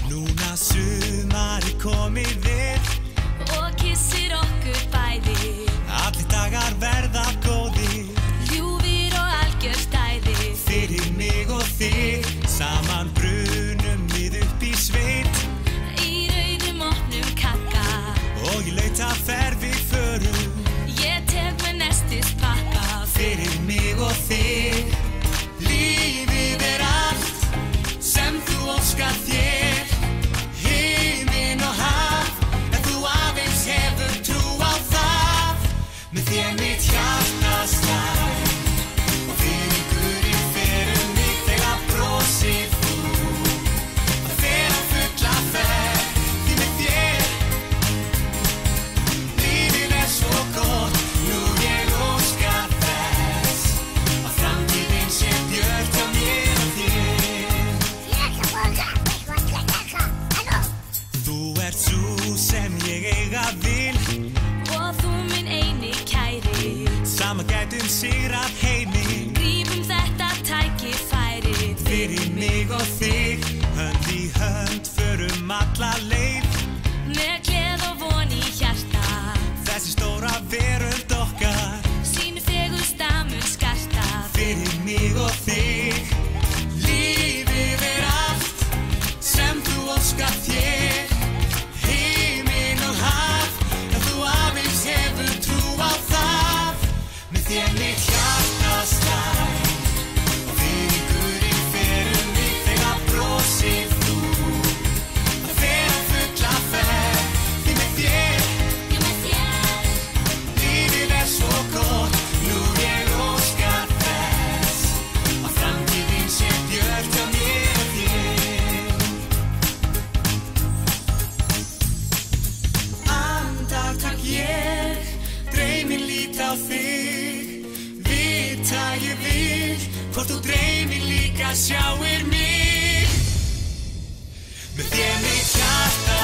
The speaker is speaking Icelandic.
Núna sumari komið við og kissir okkur bæði. Allir dagar verða góðir, Ljúfir og algjör stæði. fyrir mig og þig. Saman brunum við upp í sveit, Í rauðum opnum kagga. og í lautaferð við förum, Ég tek með nestis pakka. fyrir mig og þig. Lífið allt sem þú óskar þér, himinn og haf, en þú aðeins hefur trú á það. Með þér mitt hjarta slær, og fyrir Guðinn ferum við þegar brosir þú. Að fela fulla ferð, því með þér lífið svo gott. Nú ég óska þess að framtíðin sé björt hjá mér og þér. Þú ert sú sem ég eiga vil, Og þú minn eini kæri. sama gætum sigrað heiminn. Grípum þetta tækifæri. Fyrir mig og þig, hönd í hönd, förum alla leið. Með gleð og von í hjarta. Þessi stóra veröld okkar, Sínu fegursta mun skarta. fyrir mig og þig. Lífið allt sem þú óskar þér, himinn og haf, en þú aðeins hefur trú á það. Með þér mitt hjarta slær, og fyrir Guðinn ferum við þegar brosir þú. Að fela fulla ferð, því með þér Ég með þér. lífið svo gott. Nú ég óska þess að framtíðin sé björt hjá mér og þér. Andartak ég dreymi lít á þig, vita ég vil hvort þú dreymir líka sjáir mig. Með þér mitt hjarta